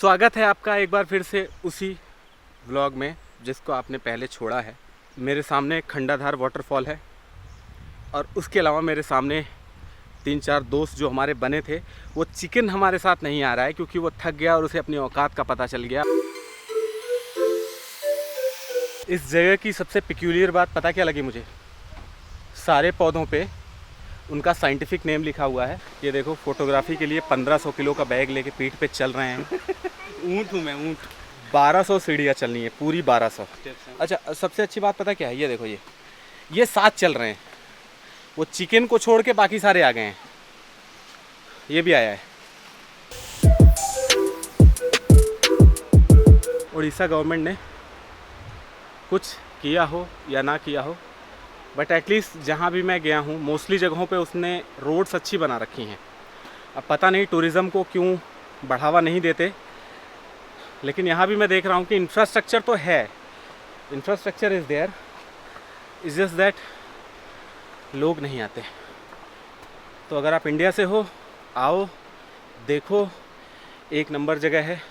स्वागत है आपका एक बार फिर से उसी व्लॉग में जिसको आपने पहले छोड़ा है। मेरे सामने खंडाधार वाटरफॉल है और उसके अलावा मेरे सामने 3-4 दोस्त जो हमारे बने थे, वो चिकन हमारे साथ नहीं आ रहा है क्योंकि वो थक गया और उसे अपनी औकात का पता चल गया। इस जगह की सबसे पिक्यूलियर बात पता क्या लगी मुझे? सारे पौधों पे उनका साइंटिफिक नेम लिखा हुआ है। ये देखो, फोटोग्राफी के लिए 1500 किलो का बैग लेके पीठ पे चल रहे हैं। ऊँट हूँ मैं, ऊँट। 1200 सीढ़ियाँ चलनी है, पूरी 1200। अच्छा, सबसे अच्छी बात पता क्या है? ये देखो, ये 7 चल रहे हैं। वो चिकन को छोड़ के बाकी सारे आ गए हैं। ये भी आया है। उड़ीसा गवर्नमेंट ने कुछ किया हो या ना किया हो, बट एटलीस्ट जहाँ भी मैं गया हूँ मोस्टली जगहों पे उसने रोड्स अच्छी बना रखी हैं। अब पता नहीं टूरिज़्म को क्यों बढ़ावा नहीं देते, लेकिन यहाँ भी मैं देख रहा हूँ कि इंफ्रास्ट्रक्चर तो है, infrastructure is there, is just that लोग नहीं आते। तो अगर आप इंडिया से हो, आओ, देखो, एक नंबर जगह है।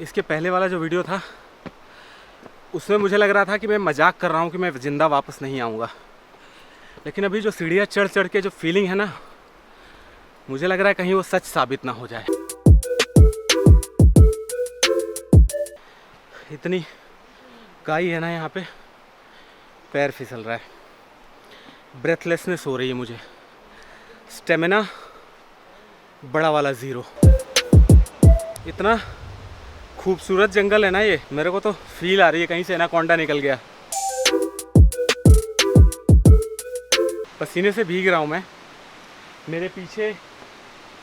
इसके पहले वाला जो वीडियो था उसमें मुझे लग रहा था कि मैं मजाक कर रहा हूँ कि मैं ज़िंदा वापस नहीं आऊँगा, लेकिन अभी जो सीढ़ियाँ चढ़ चढ़ के जो फीलिंग है ना, मुझे लग रहा है कहीं वो सच साबित ना हो जाए। इतनी काई है ना यहाँ पे, पैर फिसल रहा है, ब्रेथलेसनेस हो रही है मुझे, स्टेमिना बड़ा वाला 0। इतना खूबसूरत जंगल है ना ये, मेरे को तो फील आ रही है कहीं से एनाकोंडा निकल गया। पसीने से भीग रहा हूँ मैं। मेरे पीछे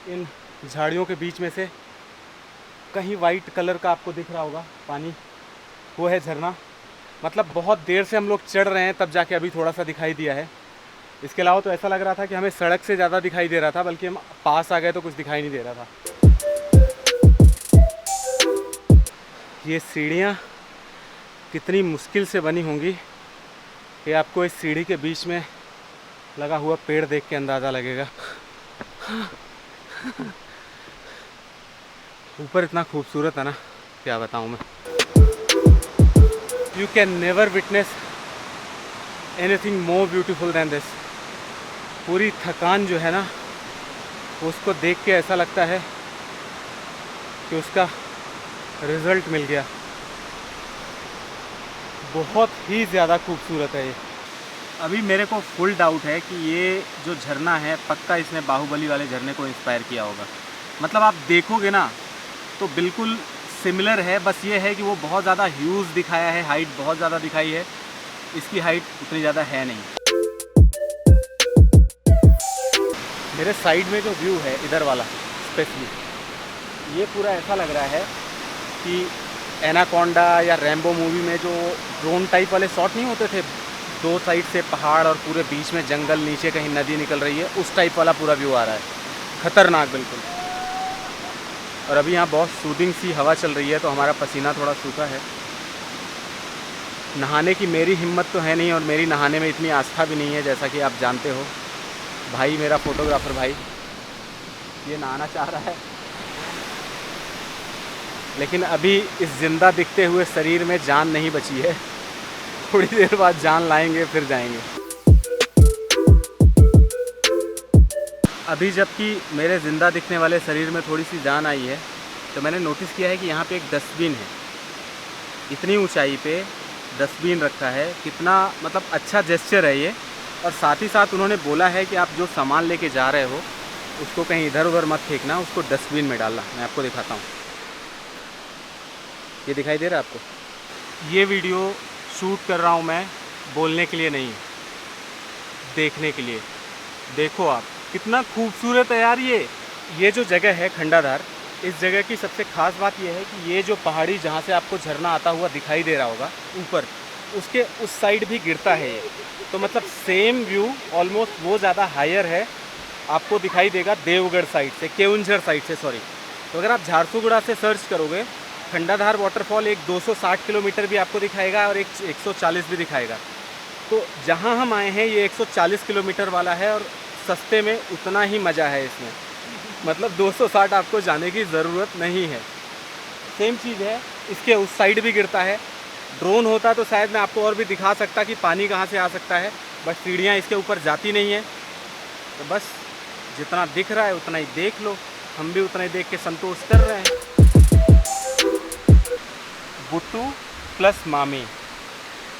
इन झाड़ियों के बीच में से कहीं वाइट कलर का आपको दिख रहा होगा पानी, वो है झरना। मतलब बहुत देर से हम लोग चढ़ रहे हैं, तब जाके अभी थोड़ा सा दिखाई दिया है। इसके अलावा तो ऐसा लग रहा था कि हमें सड़क से ज़्यादा दिखाई दे रहा था, बल्कि हम पास आ गए तो कुछ दिखाई नहीं दे रहा था। ये सीढ़ियाँ कितनी मुश्किल से बनी होंगी कि आपको इस सीढ़ी के बीच में लगा हुआ पेड़ देख के अंदाज़ा लगेगा। ऊपर इतना खूबसूरत है ना, क्या बताऊँ मैं। You can never witness anything more beautiful than this. पूरी थकान जो है ना, उसको देख के ऐसा लगता है कि उसका रिज़ल्ट मिल गया। बहुत ही ज़्यादा खूबसूरत है ये। अभी मेरे को फुल डाउट है कि ये जो झरना है, पक्का इसने बाहुबली वाले झरने को इंस्पायर किया होगा। मतलब आप देखोगे ना तो बिल्कुल सिमिलर है, बस ये है कि वो बहुत ज़्यादा ह्यूज दिखाया है, हाइट बहुत ज़्यादा दिखाई है, इसकी हाइट उतनी ज़्यादा है नहीं। मेरे साइड में जो व्यू है इधर वाला स्पेशली, ये पूरा ऐसा लग रहा है कि एनाकोंडा या रैम्बो मूवी में जो ड्रोन टाइप वाले शॉट नहीं होते थे, 2 साइड से पहाड़ और पूरे बीच में जंगल, नीचे कहीं नदी निकल रही है, उस टाइप वाला पूरा व्यू आ रहा है। खतरनाक बिल्कुल। और अभी यहाँ बहुत सूदिंग सी हवा चल रही है, तो हमारा पसीना थोड़ा सूखा है। नहाने की मेरी हिम्मत तो है नहीं, और मेरी नहाने में इतनी आस्था भी नहीं है, जैसा कि आप जानते हो। भाई, मेरा फोटोग्राफर भाई, ये नहाना चाह रहा है, लेकिन अभी इस जिंदा दिखते हुए शरीर में जान नहीं बची है। थोड़ी देर बाद जान लाएंगे, फिर जाएंगे। अभी जबकि मेरे ज़िंदा दिखने वाले शरीर में थोड़ी सी जान आई है, तो मैंने नोटिस किया है कि यहाँ पे एक डस्टबिन है। इतनी ऊंचाई पे डस्टबिन रखा है, कितना मतलब अच्छा जेस्चर है ये। और साथ ही साथ उन्होंने बोला है कि आप जो सामान लेके जा रहे हो उसको कहीं इधर उधर मत फेंकना, उसको डस्टबिन में डालना। मैं आपको दिखाता हूँ, ये दिखाई दे रहा है आपको? ये वीडियो शूट कर रहा हूँ मैं बोलने के लिए नहीं, देखने के लिए। देखो आप, कितना खूबसूरत है यार ये जो जगह है खंडाधार, इस जगह की सबसे ख़ास बात यह है कि ये जो पहाड़ी जहाँ से आपको झरना आता हुआ दिखाई दे रहा होगा ऊपर, उसके उस साइड भी गिरता है ये। तो मतलब सेम व्यू ऑलमोस्ट वो ज़्यादा हायर है, आपको दिखाई देगा देवगढ़ साइड से, केउंझर साइड से, सॉरी। तो अगर आप झारसुगुड़ा से सर्च करोगे, खंडाधार वाटरफॉल एक 260 किलोमीटर भी आपको दिखाएगा और एक 140 भी दिखाएगा। तो जहाँ हम आए हैं ये 140 किलोमीटर वाला है, और सस्ते में उतना ही मज़ा है इसमें। मतलब 260 आपको जाने की ज़रूरत नहीं है। सेम चीज़ है, इसके उस साइड भी गिरता है। ड्रोन होता तो शायद मैं आपको और भी दिखा सकता कि पानी कहाँ से आ सकता है, बट सीढ़ियाँ इसके ऊपर जाती नहीं है। तो बस जितना दिख रहा है उतना ही देख लो, हम भी उतना ही देख के संतोष कर रहे हैं। बुट्टू प्लस मामी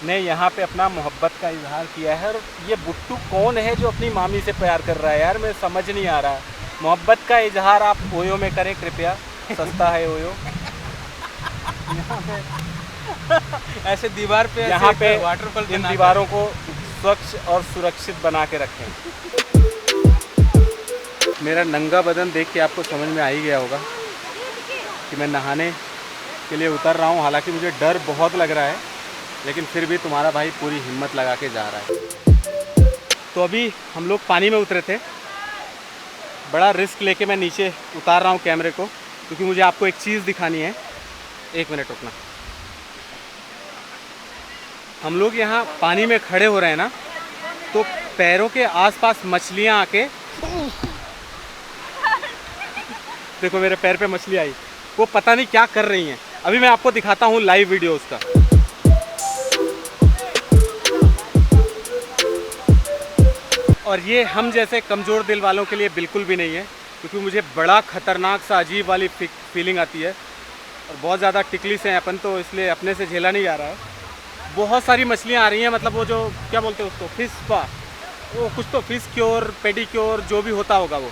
ने यहाँ पे अपना मोहब्बत का इजहार किया है। और ये बुट्टू कौन है जो अपनी मामी से प्यार कर रहा है यार, मैं समझ नहीं आ रहा है। मोहब्बत का इजहार आप ओयो में करें कृपया, सस्ता है ओयो। यहाँ पे ऐसे दीवार पे यहाँ पे वाटरफॉल इन दीवारों को स्वच्छ और सुरक्षित बना के रखें। मेरा नंगा बदन देख के आपको समझ में आ ही गया होगा कि मैं नहाने के लिए उतर रहा हूँ। हालांकि मुझे डर बहुत लग रहा है, लेकिन फिर भी तुम्हारा भाई पूरी हिम्मत लगा के जा रहा है। तो अभी हम लोग पानी में उतरे थे, बड़ा रिस्क लेके मैं नीचे उतार रहा हूँ कैमरे को, क्योंकि मुझे आपको एक चीज़ दिखानी है। एक मिनट रुकना। हम लोग यहाँ पानी में खड़े हो रहे हैं ना, तो पैरों के आसपास मछलियाँ आके, देखो मेरे पैर पे मछली आई, वो पता नहीं क्या कर रही हैं। अभी मैं आपको दिखाता हूँ लाइव वीडियो उसका। और ये हम जैसे कमज़ोर दिल वालों के लिए बिल्कुल भी नहीं है, क्योंकि मुझे बड़ा ख़तरनाक सा अजीब वाली फीलिंग आती है। और बहुत ज़्यादा टिकलिस हैं अपन, तो इसलिए अपने से झेला नहीं जा रहा है। बहुत सारी मछलियाँ आ रही हैं, मतलब वो जो क्या बोलते हैं उसको, फिश स्पा, वो कुछ तो फिश क्योर पेडिक्योर जो भी होता होगा वो,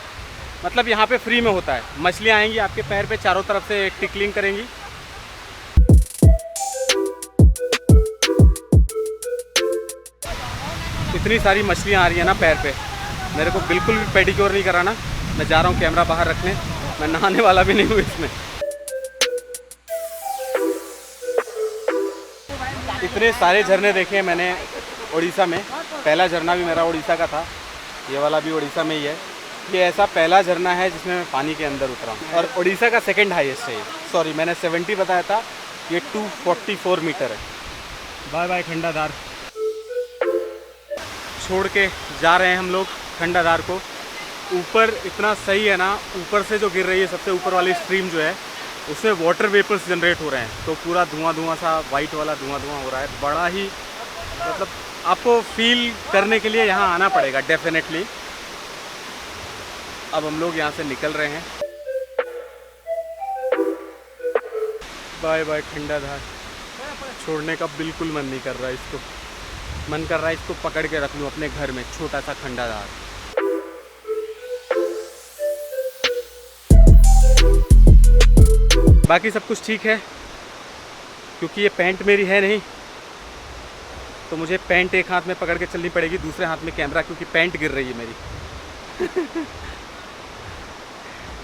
मतलब यहाँ पे फ्री में होता है। मछलियाँ आएंगी आपके पैर पे, चारों तरफ से टिकलिंग करेंगी। इतनी सारी मछलियाँ आ रही हैं ना पैर पे, मेरे को बिल्कुल भी पेडिक्योर नहीं कराना। मैं जा रहा हूँ कैमरा बाहर रखने, मैं नहाने वाला भी नहीं हूँ इसमें। इतने सारे झरने देखे मैंने उड़ीसा में। पहला झरना भी मेरा उड़ीसा का था, ये वाला भी उड़ीसा में ही है। ये ऐसा पहला झरना है जिसमें मैं पानी के अंदर उतरा हूँ, और उड़ीसा का सेकंड हाईएस्ट है ये। सॉरी, मैंने 70 बताया था, ये 244 मीटर है। Bye bye Khandadhar. छोड़ के जा रहे हैं हम लोग खंडाधार को। ऊपर इतना सही है ना, ऊपर से जो गिर रही है सबसे ऊपर वाली स्ट्रीम जो है, उसमें वाटर वेपर्स जनरेट हो रहे हैं, तो पूरा धुआं धुआं सा वाइट वाला धुआं धुआं हो रहा है। बड़ा ही मतलब आपको फील करने के लिए यहाँ आना पड़ेगा डेफिनेटली। अब हम लोग यहाँ से निकल रहे हैं। Bye bye Khandadhar. छोड़ने का बिल्कुल मन नहीं कर रहा है इसको, मन कर रहा है इसको पकड़ के रख लूँ अपने घर में, छोटा सा खंडाधार। बाकी सब कुछ ठीक है, क्योंकि ये पैंट मेरी है नहीं, तो मुझे पैंट एक हाथ में पकड़ के चलनी पड़ेगी, दूसरे हाथ में कैमरा, क्योंकि पैंट गिर रही है मेरी।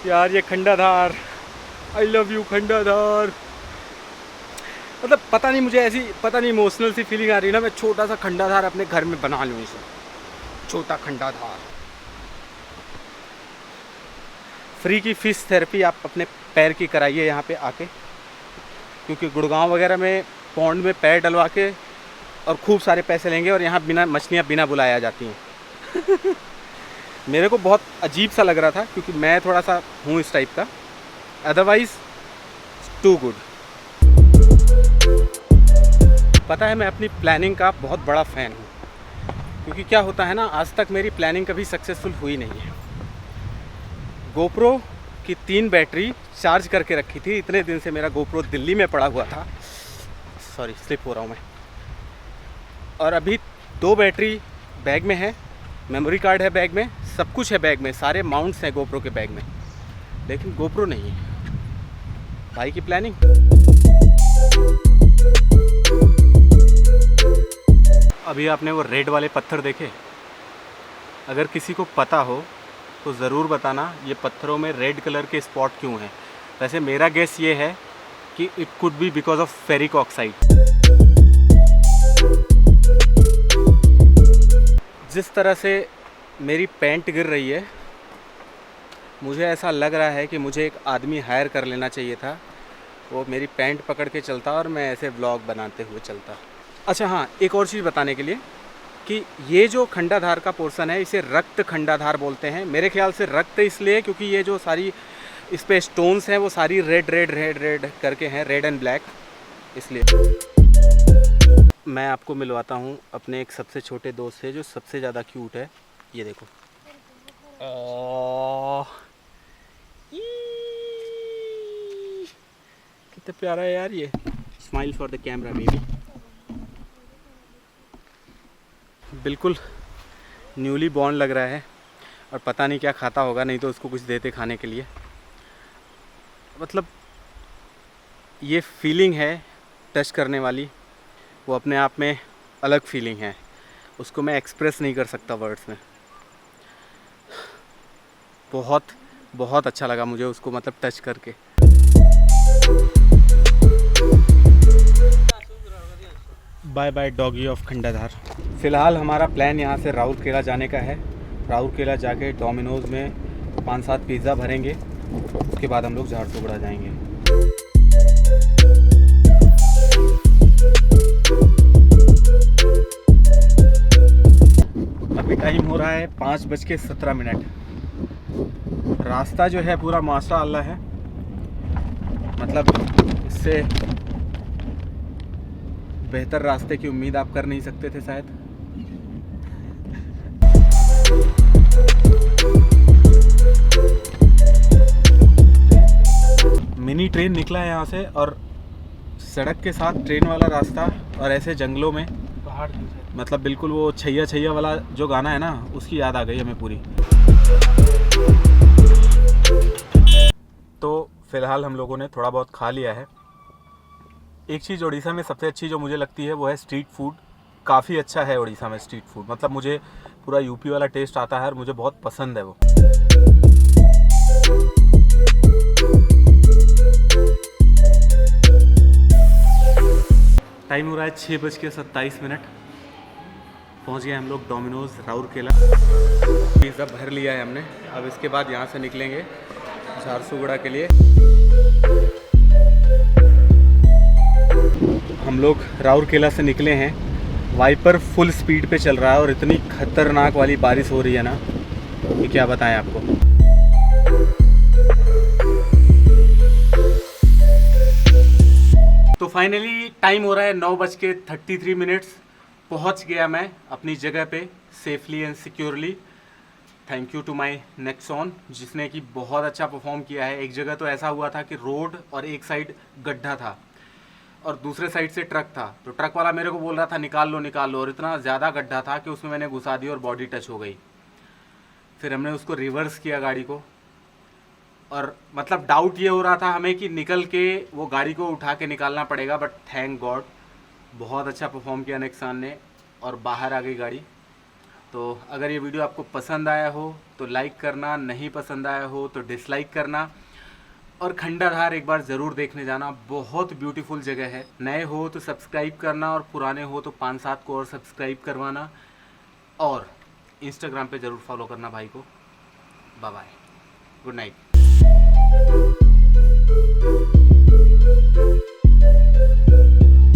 यार ये Khandadhar, I love you Khandadhar. मतलब पता नहीं, मुझे ऐसी पता नहीं इमोशनल सी फीलिंग आ रही है ना, मैं छोटा सा खंडाधार अपने घर में बना लूँ इसे, छोटा खंडाधार। फ्री की फ़िश थेरेपी आप अपने पैर की कराइए यहाँ पे आके, क्योंकि गुड़गांव वगैरह में पौंड में पैर डलवा के और खूब सारे पैसे लेंगे, और यहाँ बिना मछलियाँ बिना बुलाए आ जाती हैं। मेरे को बहुत अजीब सा लग रहा था, क्योंकि मैं थोड़ा सा हूँ इस टाइप का, अदरवाइज़ टू गुड। पता है मैं अपनी प्लानिंग का बहुत बड़ा फ़ैन हूँ, क्योंकि क्या होता है ना, आज तक मेरी प्लानिंग कभी सक्सेसफुल हुई नहीं है। गोप्रो की 3 बैटरी चार्ज करके रखी थी, इतने दिन से मेरा गोप्रो दिल्ली में पड़ा हुआ था, सॉरी स्लिप हो रहा हूँ मैं, और अभी 2 बैटरी बैग में है, मेमोरी कार्ड है बैग में, सब कुछ है बैग में, सारे माउंट्स हैं गोप्रो के बैग में, लेकिन गोप्रो नहीं है। भाई की प्लानिंग। अभी आपने वो रेड वाले पत्थर देखे? अगर किसी को पता हो तो ज़रूर बताना, ये पत्थरों में रेड कलर के स्पॉट क्यों हैं। वैसे मेरा गेस ये है कि it could be because of ferric oxide. जिस तरह से मेरी पैंट गिर रही है, मुझे ऐसा लग रहा है कि मुझे एक आदमी हायर कर लेना चाहिए था, वो मेरी पैंट पकड़ के चलता और मैं ऐसे व्लॉग बनाते हुए चलता। अच्छा हाँ, एक और चीज़ बताने के लिए, कि ये जो खंडाधार का पोर्शन है इसे रक्त खंडाधार बोलते हैं। मेरे ख्याल से रक्त इसलिए क्योंकि ये जो सारी इस पे स्टोन्स हैं वो सारी रेड रेड रेड रेड करके हैं, रेड एंड ब्लैक, इसलिए। मैं आपको मिलवाता हूँ अपने एक सबसे छोटे दोस्त से जो सबसे ज़्यादा क्यूट है। ये देखो, कितना प्यारा है यार ये। Smile for the camera baby. बिल्कुल न्यूली बॉर्न लग रहा है और पता नहीं क्या खाता होगा, नहीं तो उसको कुछ देते खाने के लिए। मतलब ये फीलिंग है टच करने वाली, वो अपने आप में अलग फीलिंग है, उसको मैं एक्सप्रेस नहीं कर सकता वर्ड्स में। बहुत बहुत अच्छा लगा मुझे उसको मतलब टच करके। Bye bye doggy of Khandadhar. फ़िलहाल हमारा प्लान यहाँ से राउरकेला जाने का है। राउरकेला जाके डोमिनोज़ में 5-7 पिज़्ज़ा भरेंगे, उसके बाद हम लोग झारसुगड़ा जाएंगे। अभी टाइम हो रहा है 5:17। रास्ता जो है पूरा माशाअल्लाह है, मतलब इससे बेहतर रास्ते की उम्मीद आप कर नहीं सकते थे शायद। मिनी ट्रेन निकला है यहाँ से और सड़क के साथ ट्रेन वाला रास्ता और ऐसे जंगलों में पहाड़, मतलब बिल्कुल वो छैया छैया वाला जो गाना है ना, उसकी याद आ गई हमें पूरी। तो फ़िलहाल हम लोगों ने थोड़ा बहुत खा लिया है। एक चीज़ उड़ीसा में सबसे अच्छी जो मुझे लगती है वो है स्ट्रीट फूड। काफ़ी अच्छा है उड़ीसा में स्ट्रीट फूड, मतलब मुझे पूरा यूपी वाला टेस्ट आता है और मुझे बहुत पसंद है वो। टाइम हो रहा है 6:27। पहुंच गए हम लोग डोमिनोज़ राउरकेला। पिज़्ज़ा भर लिया है हमने। अब इसके बाद यहाँ से निकलेंगे झारसुगड़ा के लिए। हम लोग राउरकेला से निकले हैं, वाइपर फुल स्पीड पे चल रहा है और इतनी खतरनाक वाली बारिश हो रही है ना कि क्या बताएं आपको। तो फाइनली टाइम हो रहा है 9:33। पहुंच गया मैं अपनी जगह पे safely and securely. Thank you to my Nexon जिसने कि बहुत अच्छा परफॉर्म किया है। एक जगह तो ऐसा हुआ था कि रोड और एक साइड गड्ढा था और दूसरे साइड से ट्रक था, तो ट्रक वाला मेरे को बोल रहा था निकाल लो, और इतना ज़्यादा गड्ढा था कि उसमें मैंने घुसा दी और बॉडी टच हो गई। फिर हमने उसको रिवर्स किया गाड़ी को, और मतलब डाउट ये हो रहा था हमें कि निकल के वो गाड़ी को उठा के निकालना पड़ेगा, बट थैंक गॉड बहुत अच्छा परफॉर्म किया नेक्सॉन ने और बाहर आ गई गाड़ी। तो अगर ये वीडियो आपको पसंद आया हो तो लाइक करना, नहीं पसंद आया हो तो डिसलाइक करना, और खंडाधार एक बार ज़रूर देखने जाना, बहुत ब्यूटीफुल जगह है। नए हो तो सब्सक्राइब करना और पुराने हो तो 5-7 को और सब्सक्राइब करवाना, और इंस्टाग्राम पे ज़रूर फॉलो करना भाई को। Bye bye, good night.